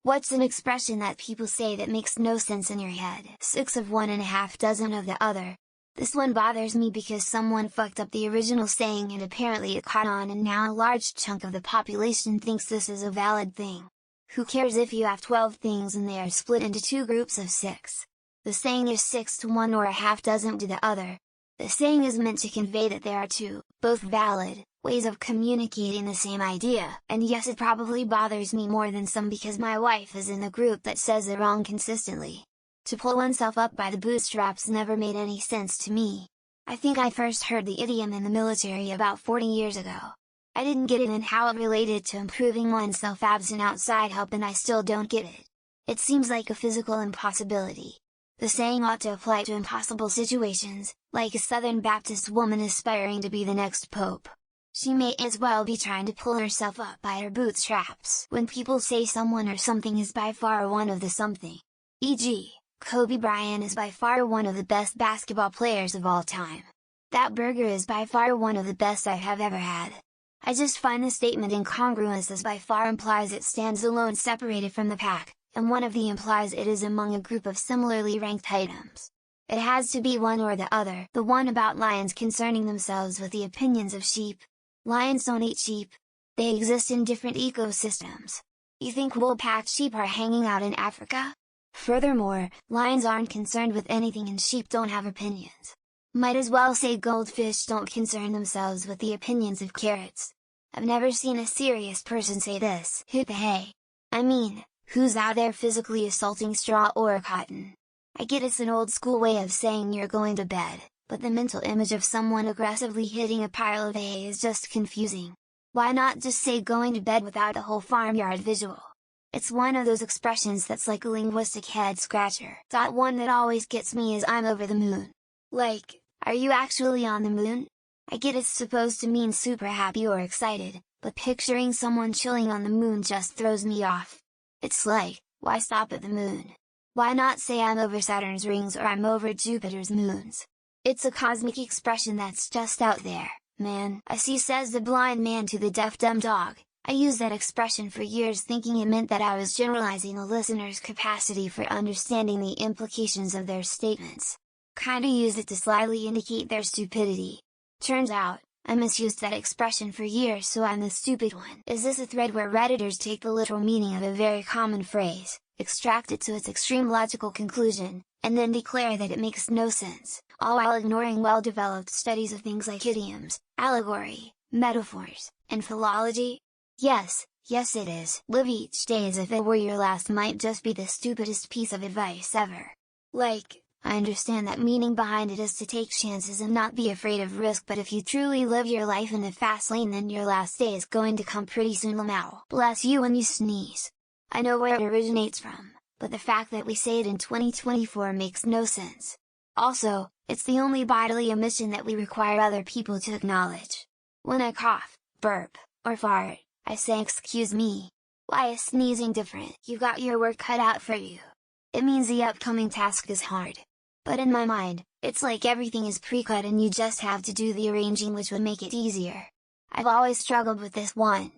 What's an expression that people say that makes no sense in your head? 6 of one and a half dozen of the other. This one bothers me because someone fucked up the original saying and apparently it caught on, and now a large chunk of the population thinks this is a valid thing. Who cares if you have 12 things and they are split into two groups of 6? The saying is 6 to one or a half dozen to the other. The saying is meant to convey that there are two, both valid, ways of communicating the same idea, and yes, it probably bothers me more than some because my wife is in the group that says it wrong consistently. To pull oneself up by the bootstraps never made any sense to me. I think I first heard the idiom in the military about 40 years ago. I didn't get it and how it related to improving oneself absent outside help, and I still don't get it. It seems like a physical impossibility. The saying ought to apply to impossible situations, like a Southern Baptist woman aspiring to be the next pope. She may as well be trying to pull herself up by her bootstraps when people say someone or something is by far one of the something. E.g., Kobe Bryant is by far one of the best basketball players of all time. That burger is by far one of the best I have ever had. I just find the statement incongruous, as by far implies it stands alone separated from the pack, and one of the implies it is among a group of similarly ranked items. It has to be one or the other. The one about lions concerning themselves with the opinions of sheep. Lions don't eat sheep. They exist in different ecosystems. You think wool-packed sheep are hanging out in Africa? Furthermore, lions aren't concerned with anything and sheep don't have opinions. Might as well say goldfish don't concern themselves with the opinions of carrots. I've never seen a serious person say this. Hit the hay. I mean, who's out there physically assaulting straw or cotton? I get it's an old school way of saying you're going to bed, but the mental image of someone aggressively hitting a pile of hay is just confusing. Why not just say going to bed without the whole farmyard visual? It's one of those expressions that's like a linguistic head scratcher. One that always gets me is "I'm over the moon." Like, are you actually on the moon? I get it's supposed to mean super happy or excited, but picturing someone chilling on the moon just throws me off. It's like, why stop at the moon? Why not say "I'm over Saturn's rings" or "I'm over Jupiter's moons"? It's a cosmic expression that's just out there, man. I see, says the blind man to the deaf dumb dog. I used that expression for years thinking it meant that I was generalizing a listener's capacity for understanding the implications of their statements. Kinda used it to slyly indicate their stupidity. Turns out, I misused that expression for years, so I'm the stupid one. Is this a thread where Redditors take the literal meaning of a very common phrase, extract it to its extreme logical conclusion, and then declare that it makes no sense, all while ignoring well-developed studies of things like idioms, allegory, metaphors, and philology? Yes it is. Live each day as if it were your last might just be the stupidest piece of advice ever. Like, I understand that meaning behind it is to take chances and not be afraid of risk, but if you truly live your life in the fast lane, then your last day is going to come pretty soon. Lamau. Bless you when you sneeze. I know where it originates from, but the fact that we say it in 2024 makes no sense. Also, it's the only bodily emission that we require other people to acknowledge. When I cough, burp, or fart, I say "excuse me." Why is sneezing different? You've got your work cut out for you. It means the upcoming task is hard. But in my mind, it's like everything is pre-cut and you just have to do the arranging, which would make it easier. I've always struggled with this one.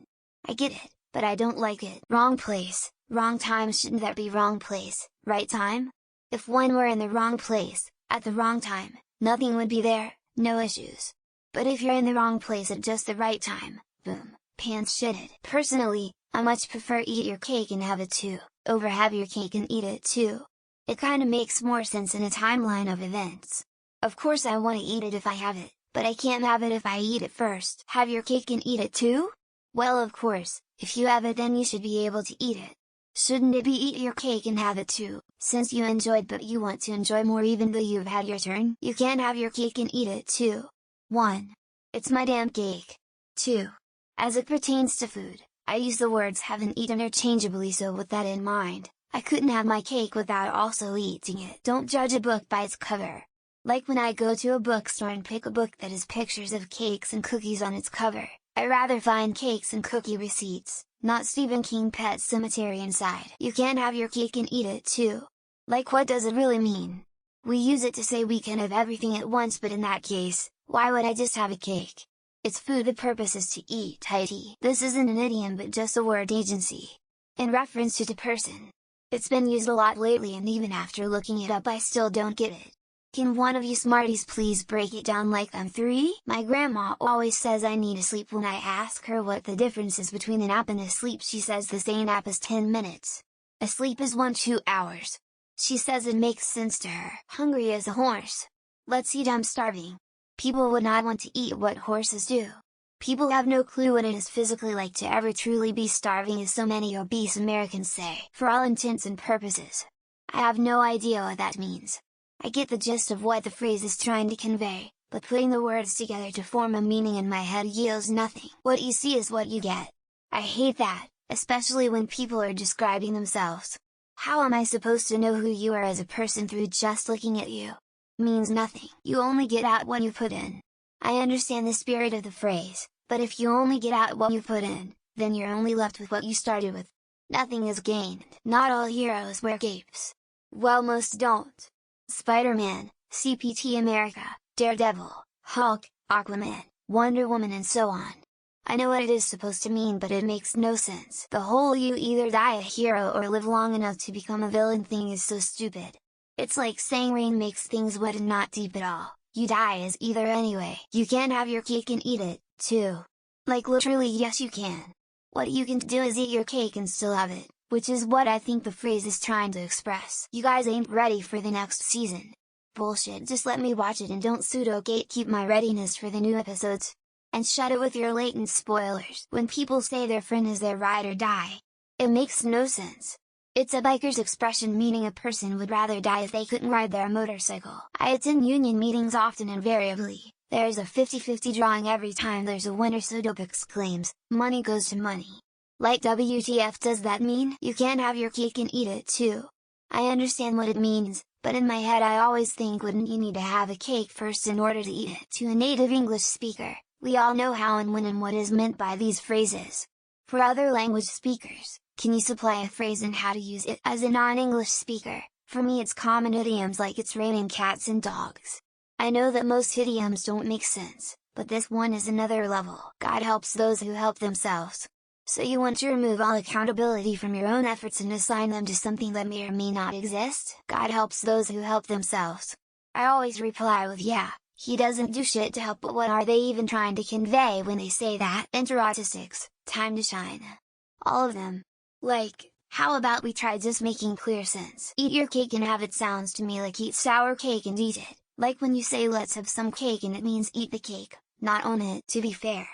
I get it, but I don't like it. Wrong place, wrong time. Shouldn't that be wrong place, right time? If one were in the wrong place, at the wrong time, nothing would be there, no issues. But if you're in the wrong place at just the right time, boom, pants shitted. Personally, I much prefer eat your cake and have it too, over have your cake and eat it too. It kinda makes more sense in a timeline of events. Of course I wanna eat it if I have it, but I can't have it if I eat it first. Have your cake and eat it too? Well, of course, if you have it then you should be able to eat it. Shouldn't it be eat your cake and have it too, since you enjoyed but you want to enjoy more even though you've had your turn? You can't have your cake and eat it too. 1. It's my damn cake. 2. As it pertains to food, I use the words have and eat interchangeably, so with that in mind, I couldn't have my cake without also eating it. Don't judge a book by its cover. Like when I go to a bookstore and pick a book that has pictures of cakes and cookies on its cover, I rather find cakes and cookie receipts, not Stephen King Pet Sematary inside. You can't have your cake and eat it too. Like, what does it really mean? We use it to say we can have everything at once, but in that case, why would I just have a cake? It's food, the purpose is to eat. This isn't an idiom but just a word agency. in reference to the person. It's been used a lot lately and even after looking it up I still don't get it. Can one of you smarties please break it down like I'm 3? My grandma always says I need to sleep. When I ask her what the difference is between a nap and a sleep, she says the same nap is 10 minutes. A sleep is 1-2 hours. She says it makes sense to her. Hungry as a horse. Let's eat, I'm starving. People would not want to eat what horses do. People have no clue what it is physically like to ever truly be starving, as so many obese Americans say. For all intents and purposes. I have no idea what that means. I get the gist of what the phrase is trying to convey, but putting the words together to form a meaning in my head yields nothing. What you see is what you get. I hate that, especially when people are describing themselves. How am I supposed to know who you are as a person through just looking at you? Means nothing. You only get out what you put in. I understand the spirit of the phrase, but if you only get out what you put in, then you're only left with what you started with. Nothing is gained. Not all heroes wear capes. Well, most don't. Spider-Man, CPT America, Daredevil, Hulk, Aquaman, Wonder Woman and so on. I know what it is supposed to mean, but it makes no sense. The whole you either die a hero or live long enough to become a villain thing is so stupid. It's like saying rain makes things wet and not deep at all. You die as either anyway. You can't have your cake and eat it, too. Like literally yes you can. What you can do is eat your cake and still have it, which is what I think the phrase is trying to express. You guys ain't ready for the next season. Bullshit, just let me watch it and don't pseudo gatekeep my readiness for the new episodes. And shut it with your latent spoilers. When people say their friend is their ride or die, it makes no sense. It's a biker's expression, meaning a person would rather die if they couldn't ride their motorcycle. I attend union meetings often. Invariably, there's a 50-50 drawing every time there's a winner, so dope exclaims, money goes to money. Like WTF does that mean you can't have your cake and eat it too? I understand what it means, but in my head I always think, wouldn't you need to have a cake first in order to eat it? To a native English speaker, we all know how and when and what is meant by these phrases. For other language speakers, can you supply a phrase and how to use it? As a non-English speaker, for me it's common idioms like it's raining cats and dogs. I know that most idioms don't make sense, but this one is another level. God helps those who help themselves. So you want to remove all accountability from your own efforts and assign them to something that may or may not exist? God helps those who help themselves. I always reply with yeah. He doesn't do shit to help, but what are they even trying to convey when they say that? Enter autistics, time to shine. All of them. Like, how about we try just making clear sense? Eat your cake and have it sounds to me like eat sour cake and eat it. Like when you say let's have some cake and it means eat the cake, not own it. To be fair.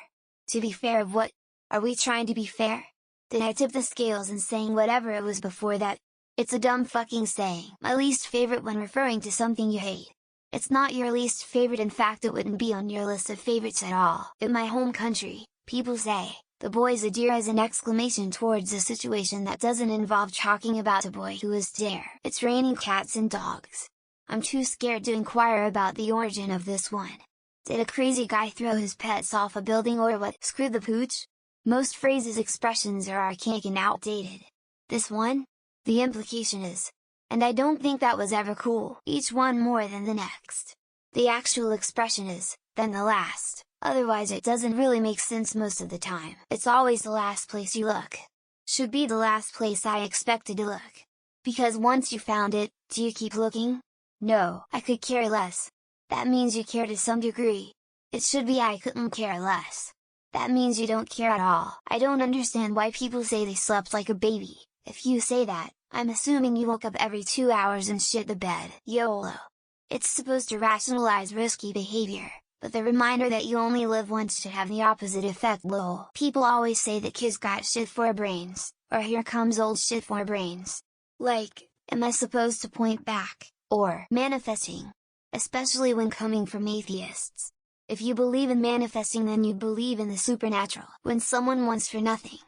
To be fair of what? Are we trying to be fair? Did I tip the scales in saying whatever it was before that? It's a dumb fucking saying. My least favorite when referring to something you hate. It's not your least favorite, in fact it wouldn't be on your list of favorites at all. In my home country, people say, the boy's a deer, as an exclamation towards a situation that doesn't involve talking about a boy who is deer. It's raining cats and dogs. I'm too scared to inquire about the origin of this one. Did a crazy guy throw his pets off a building or what? Screw the pooch? Most phrases expressions are archaic and outdated. This one? The implication is, and I don't think that was ever cool. Each one more than the next. The actual expression is, than the last, otherwise it doesn't really make sense most of the time. It's always the last place you look. Should be the last place I expected to look. Because once you found it, do you keep looking? No, I could care less. That means you care to some degree. It should be I couldn't care less. That means you don't care at all. I don't understand why people say they slept like a baby. If you say that, I'm assuming you woke up every 2 hours and shit the bed. YOLO. It's supposed to rationalize risky behavior, but the reminder that you only live once should have the opposite effect. Lol. People always say that kids got shit for brains, or here comes old shit for brains. Like, am I supposed to point back, or manifesting? Especially when coming from atheists. If you believe in manifesting, then you believe in the supernatural. When someone wants for nothing.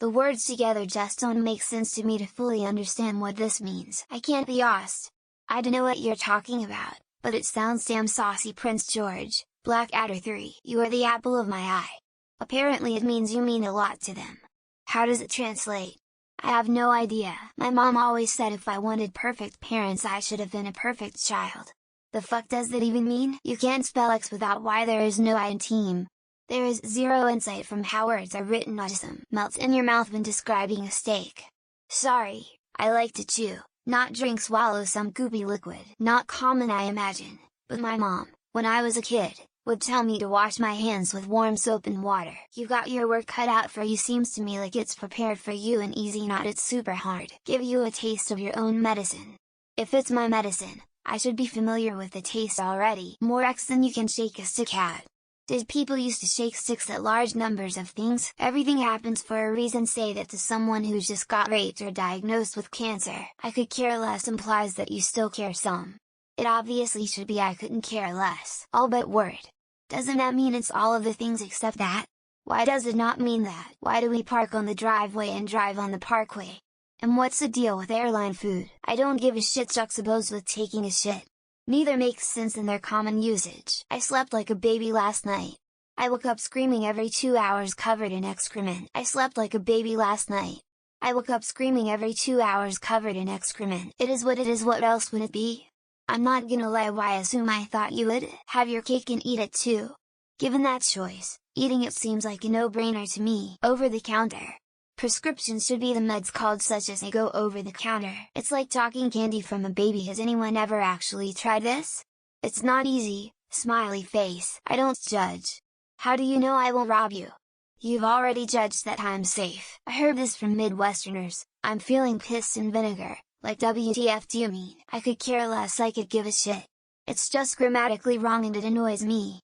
The words together just don't make sense to me to fully understand what this means. I can't be asked. I don't know what you're talking about, but it sounds damn saucy. Prince George, Blackadder 3. You are the apple of my eye. Apparently it means you mean a lot to them. How does it translate? I have no idea. My mom always said if I wanted perfect parents I should have been a perfect child. The fuck does that even mean? You can't spell X without Y. There is no I in team. There is zero insight from how words are written. Autism melts in your mouth when describing a steak. Sorry, I like to chew, not drink, swallow some goopy liquid. Not common, I imagine, but my mom, when I was a kid, would tell me to wash my hands with warm soap and water. You got your work cut out for you. Seems to me like it's prepared for you and easy, not it's super hard. Give you a taste of your own medicine. If it's my medicine, I should be familiar with the taste already. More X than you can shake a stick at. Did people used to shake sticks at large numbers of things? Everything happens for a reason. Say that to someone who just got raped or diagnosed with cancer. I could care less implies that you still care some. It obviously should be I couldn't care less. All but word. Doesn't that mean it's all of the things except that? Why does it not mean that? Why do we park on the driveway and drive on the parkway? And what's the deal with airline food? I don't give a shit juxtaposed with taking a shit. Neither makes sense in their common usage. I slept like a baby last night. I woke up screaming every 2 hours covered in excrement. I slept like a baby last night. I woke up screaming every 2 hours covered in excrement. It is what it is. What else would it be? I'm not gonna lie, why assume I thought you would have your cake and eat it too? Given that choice, eating it seems like a no-brainer to me. Over the counter. Prescriptions should be the meds called such as they go over the counter. It's like talking candy from a baby. Has anyone ever actually tried this? It's not easy, smiley face. I don't judge. How do you know I won't rob you? You've already judged that I'm safe. I heard this from Midwesterners. I'm feeling pissed and vinegar. Like WTF do you mean? I could care less, I could give a shit. It's just grammatically wrong and it annoys me.